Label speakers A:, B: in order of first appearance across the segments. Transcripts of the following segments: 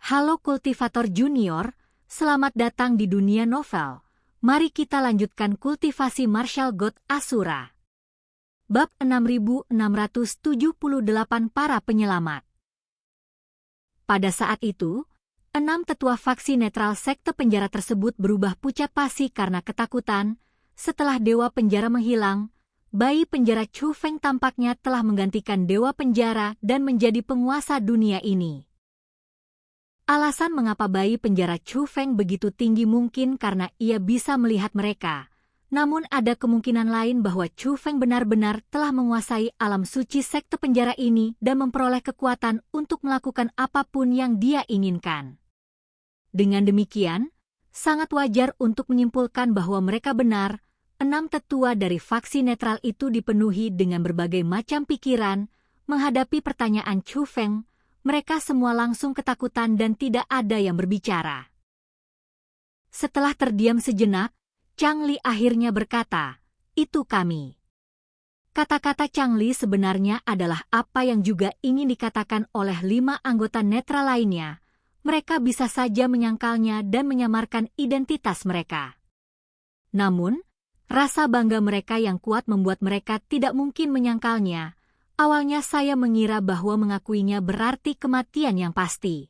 A: Halo kultivator junior, selamat datang di dunia novel. Mari kita lanjutkan kultivasi Martial God Asura. Bab 6678 Para Penyelamat. Pada saat itu, 6 tetua faksi netral sekte penjara tersebut berubah pucat pasi karena ketakutan. Setelah dewa penjara menghilang, bayi penjara Chu Feng tampaknya telah menggantikan dewa penjara dan menjadi penguasa dunia ini. Alasan mengapa bayi penjara Chu Feng begitu tinggi mungkin karena ia bisa melihat mereka. Namun ada kemungkinan lain bahwa Chu Feng benar-benar telah menguasai alam suci sekte penjara ini dan memperoleh kekuatan untuk melakukan apapun yang dia inginkan. Dengan demikian, sangat wajar untuk menyimpulkan bahwa mereka benar. 6 tetua dari faksi netral itu dipenuhi dengan berbagai macam pikiran menghadapi pertanyaan Chu Feng. Mereka semua langsung ketakutan dan tidak ada yang berbicara. Setelah terdiam sejenak, Chang Li akhirnya berkata, "Itu kami." Kata-kata Chang Li sebenarnya adalah apa yang juga ingin dikatakan oleh 5 anggota netral lainnya. Mereka bisa saja menyangkalnya dan menyamarkan identitas mereka. Namun, rasa bangga mereka yang kuat membuat mereka tidak mungkin menyangkalnya. Awalnya saya mengira bahwa mengakuinya berarti kematian yang pasti.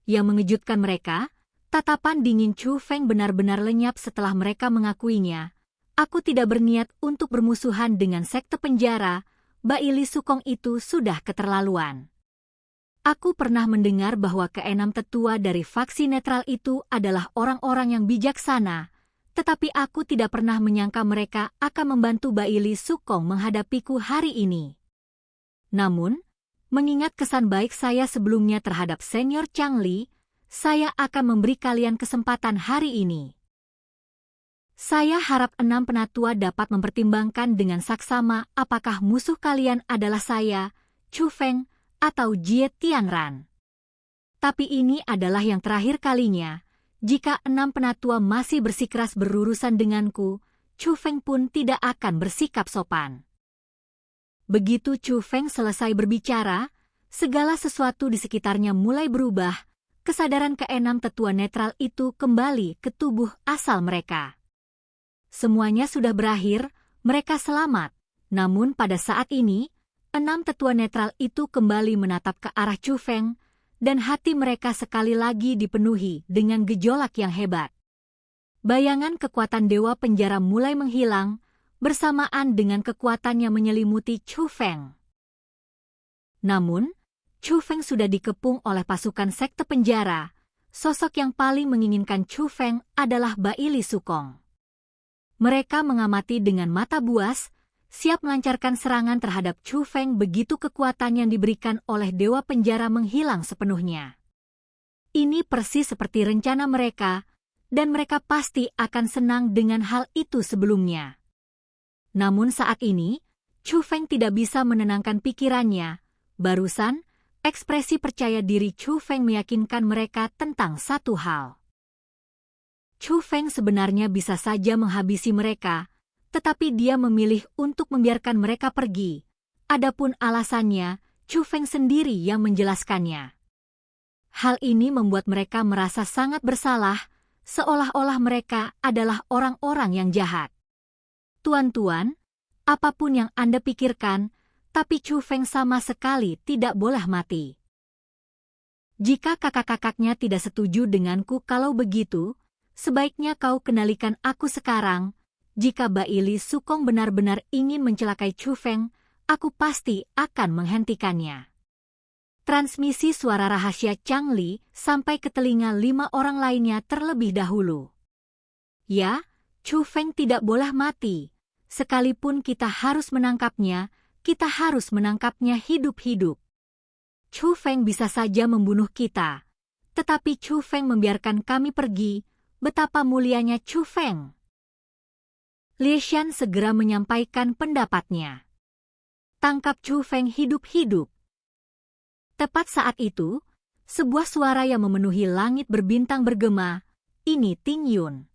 A: Yang mengejutkan mereka, tatapan dingin Chu Feng benar-benar lenyap setelah mereka mengakuinya. Aku tidak berniat untuk bermusuhan dengan sekte penjara, Baili Sukong itu sudah keterlaluan. Aku pernah mendengar bahwa ke-6 tetua dari faksi netral itu adalah orang-orang yang bijaksana, tetapi aku tidak pernah menyangka mereka akan membantu Baili Sukong menghadapiku hari ini. Namun, mengingat kesan baik saya sebelumnya terhadap senior Chang Li, saya akan memberi kalian kesempatan hari ini. Saya harap 6 penatua dapat mempertimbangkan dengan saksama apakah musuh kalian adalah saya, Chu Feng, atau Jie Tianran. Tapi ini adalah yang terakhir kalinya. Jika 6 penatua masih bersikeras berurusan denganku, Chu Feng pun tidak akan bersikap sopan. Begitu Chu Feng selesai berbicara, segala sesuatu di sekitarnya mulai berubah. Kesadaran ke-6 tetua netral itu kembali ke tubuh asal mereka. Semuanya sudah berakhir, mereka selamat. Namun pada saat ini, 6 tetua netral itu kembali menatap ke arah Chu Feng, dan hati mereka sekali lagi dipenuhi dengan gejolak yang hebat. Bayangan kekuatan dewa penjara mulai menghilang, bersamaan dengan kekuatan yang menyelimuti Chu Feng. Namun, Chu Feng sudah dikepung oleh pasukan sekte penjara. Sosok yang paling menginginkan Chu Feng adalah Baili Sukong. Mereka mengamati dengan mata buas, siap melancarkan serangan terhadap Chu Feng begitu kekuatan yang diberikan oleh dewa penjara menghilang sepenuhnya. Ini persis seperti rencana mereka, dan mereka pasti akan senang dengan hal itu sebelumnya. Namun saat ini, Chu Feng tidak bisa menenangkan pikirannya. Barusan, ekspresi percaya diri Chu Feng meyakinkan mereka tentang satu hal. Chu Feng sebenarnya bisa saja menghabisi mereka, tetapi dia memilih untuk membiarkan mereka pergi. Adapun alasannya, Chu Feng sendiri yang menjelaskannya. Hal ini membuat mereka merasa sangat bersalah, seolah-olah mereka adalah orang-orang yang jahat. Tuan-tuan, apapun yang Anda pikirkan, tapi Chu Feng sama sekali tidak boleh mati. Jika kakak-kakaknya tidak setuju denganku kalau begitu, sebaiknya kau kenalikan aku sekarang. Jika Baili Sukong benar-benar ingin mencelakai Chu Feng, aku pasti akan menghentikannya. Transmisi suara rahasia Chang Li sampai ke telinga 5 orang lainnya terlebih dahulu. Ya, Chu Feng tidak boleh mati. Sekalipun kita harus menangkapnya, kita harus menangkapnya hidup-hidup. Chu Feng bisa saja membunuh kita. Tetapi Chu Feng membiarkan kami pergi. Betapa mulianya Chu Feng. Lie Shan segera menyampaikan pendapatnya. Tangkap Chu Feng hidup-hidup. Tepat saat itu, sebuah suara yang memenuhi langit berbintang bergema, ini Ting Yun.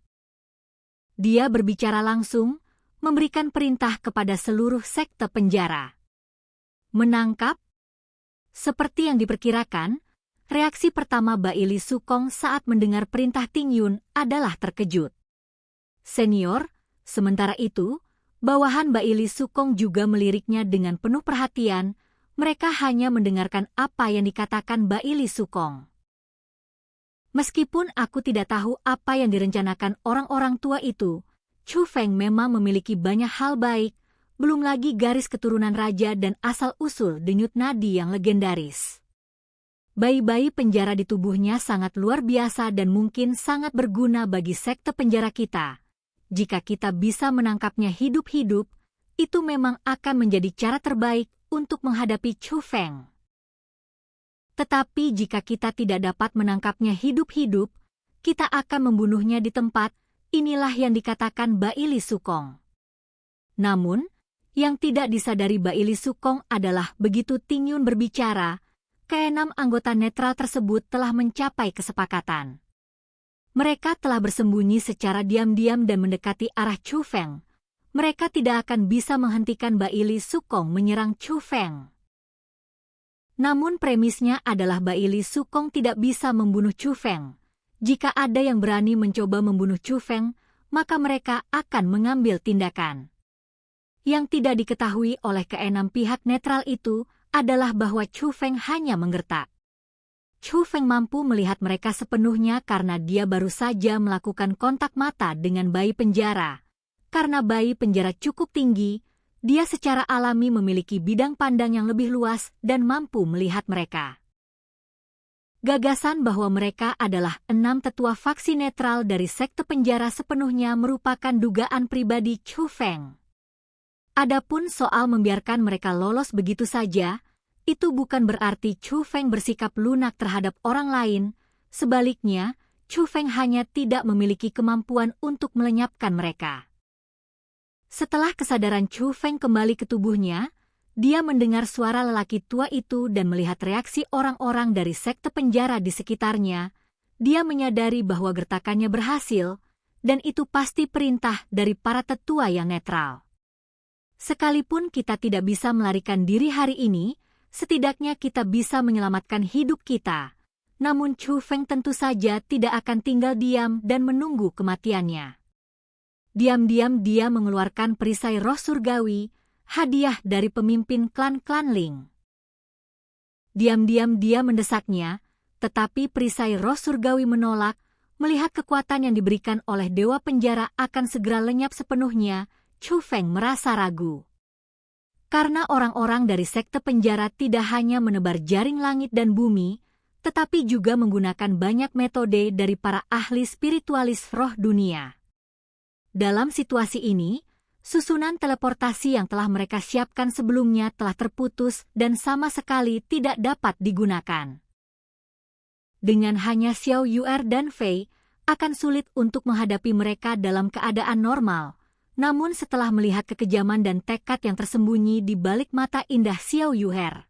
A: Dia berbicara langsung, memberikan perintah kepada seluruh sekte penjara. Menangkap? Seperti yang diperkirakan, Reaksi pertama Baili Sukong saat mendengar perintah Ting Yun adalah terkejut. Senior, sementara itu, bawahan Baili Sukong juga meliriknya dengan penuh perhatian. Mereka hanya mendengarkan apa yang dikatakan Baili Sukong. Meskipun aku tidak tahu apa yang direncanakan orang-orang tua itu, Chu Feng memang memiliki banyak hal baik, belum lagi garis keturunan raja dan asal-usul denyut nadi yang legendaris. Bayi-bayi penjara di tubuhnya sangat luar biasa dan mungkin sangat berguna bagi sekte penjara kita. Jika kita bisa menangkapnya hidup-hidup, itu memang akan menjadi cara terbaik untuk menghadapi Chu Feng. Tetapi jika kita tidak dapat menangkapnya hidup-hidup, kita akan membunuhnya di tempat. Inilah yang dikatakan Baili Sukong. Namun, yang tidak disadari Baili Sukong adalah begitu Ting Yun berbicara, keenam anggota netral tersebut telah mencapai kesepakatan. Mereka telah bersembunyi secara diam-diam dan mendekati arah Chu Feng. Mereka tidak akan bisa menghentikan Baili Sukong menyerang Chu Feng. Namun premisnya adalah Baili Sukong tidak bisa membunuh Chu Feng. Jika ada yang berani mencoba membunuh Chu Feng, maka mereka akan mengambil tindakan. Yang tidak diketahui oleh keenam pihak netral itu adalah bahwa Chu Feng hanya menggertak. Chu Feng mampu melihat mereka sepenuhnya karena dia baru saja melakukan kontak mata dengan bayi penjara. Karena bayi penjara cukup tinggi, dia secara alami memiliki bidang pandang yang lebih luas dan mampu melihat mereka. Gagasan bahwa mereka adalah 6 tetua faksi netral dari sekte penjara sepenuhnya merupakan dugaan pribadi Chu Feng. Adapun soal membiarkan mereka lolos begitu saja, itu bukan berarti Chu Feng bersikap lunak terhadap orang lain. Sebaliknya, Chu Feng hanya tidak memiliki kemampuan untuk melenyapkan mereka. Setelah kesadaran Chu Feng kembali ke tubuhnya, dia mendengar suara lelaki tua itu dan melihat reaksi orang-orang dari sekte penjara di sekitarnya. Dia menyadari bahwa gertakannya berhasil, dan itu pasti perintah dari para tetua yang netral. Sekalipun kita tidak bisa melarikan diri hari ini, setidaknya kita bisa menyelamatkan hidup kita. Namun Chu Feng tentu saja tidak akan tinggal diam dan menunggu kematiannya. Diam-diam dia mengeluarkan perisai roh surgawi, hadiah dari pemimpin klan-klan Ling. Diam-diam dia mendesaknya, tetapi perisai roh surgawi menolak. Melihat kekuatan yang diberikan oleh dewa penjara akan segera lenyap sepenuhnya, Chu Feng merasa ragu. Karena orang-orang dari sekte penjara tidak hanya menebar jaring langit dan bumi, tetapi juga menggunakan banyak metode dari para ahli spiritualis roh dunia. Dalam situasi ini, susunan teleportasi yang telah mereka siapkan sebelumnya telah terputus dan sama sekali tidak dapat digunakan. Dengan hanya Xiao Yu'er dan Fei, akan sulit untuk menghadapi mereka dalam keadaan normal. Namun setelah melihat kekejaman dan tekad yang tersembunyi di balik mata indah Xiao Yu'er,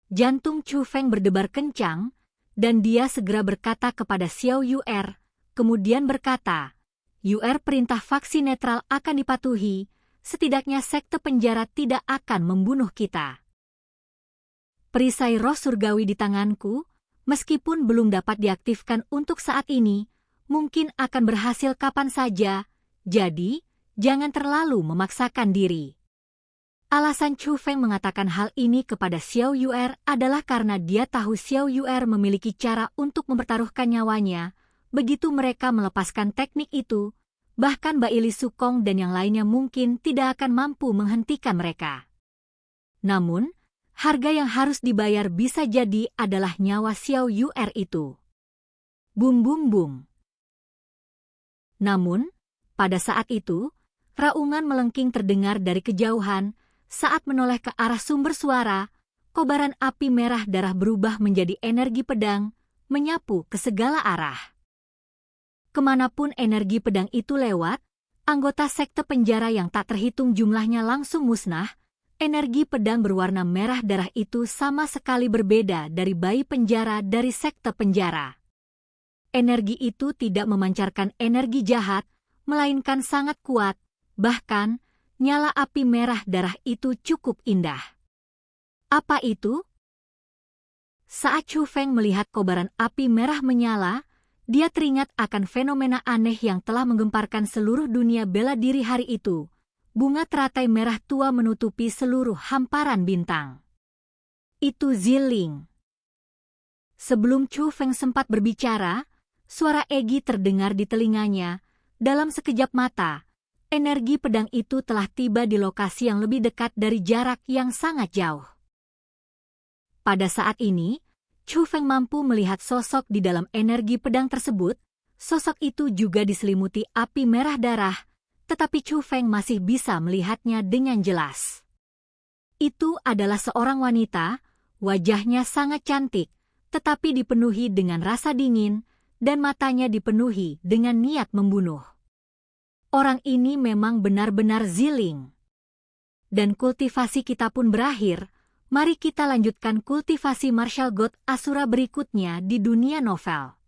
A: jantung Chu Feng berdebar kencang, dan dia segera berkata kepada Xiao Yu'er, kemudian berkata, Yu'er, perintah faksi netral akan dipatuhi, setidaknya sekte penjara tidak akan membunuh kita. Perisai roh surgawi di tanganku, meskipun belum dapat diaktifkan untuk saat ini, mungkin akan berhasil kapan saja, jadi jangan terlalu memaksakan diri. Alasan Chu Feng mengatakan hal ini kepada Xiao Yu'er adalah karena dia tahu Xiao Yu'er memiliki cara untuk mempertaruhkan nyawanya. Begitu mereka melepaskan teknik itu, bahkan Baili Sukong dan yang lainnya mungkin tidak akan mampu menghentikan mereka. Namun, harga yang harus dibayar bisa jadi adalah nyawa Xiao Yu'er itu. Bum bum bum. Namun, pada saat itu, raungan melengking terdengar dari kejauhan. Saat menoleh ke arah sumber suara, kobaran api merah darah berubah menjadi energi pedang, menyapu ke segala arah. Kemanapun energi pedang itu lewat, anggota sekte penjara yang tak terhitung jumlahnya langsung musnah. Energi pedang berwarna merah darah itu sama sekali berbeda dari bayi penjara dari sekte penjara. Energi itu tidak memancarkan energi jahat, melainkan sangat kuat, bahkan nyala api merah darah itu cukup indah. Apa itu? Saat Chu Feng melihat kobaran api merah menyala, dia teringat akan fenomena aneh yang telah menggemparkan seluruh dunia bela diri hari itu. Bunga teratai merah tua menutupi seluruh hamparan bintang. Itu Ziling. Sebelum Chu Feng sempat berbicara, suara Egi terdengar di telinganya. Dalam sekejap mata, energi pedang itu telah tiba di lokasi yang lebih dekat dari jarak yang sangat jauh. Pada saat ini, Chu Feng mampu melihat sosok di dalam energi pedang tersebut. Sosok itu juga diselimuti api merah darah, tetapi Chu Feng masih bisa melihatnya dengan jelas. Itu adalah seorang wanita, wajahnya sangat cantik, tetapi dipenuhi dengan rasa dingin, dan matanya dipenuhi dengan niat membunuh. Orang ini memang benar-benar Ziling. Dan kultivasi kita pun berakhir. Mari kita lanjutkan kultivasi Martial God Asura berikutnya di dunia novel.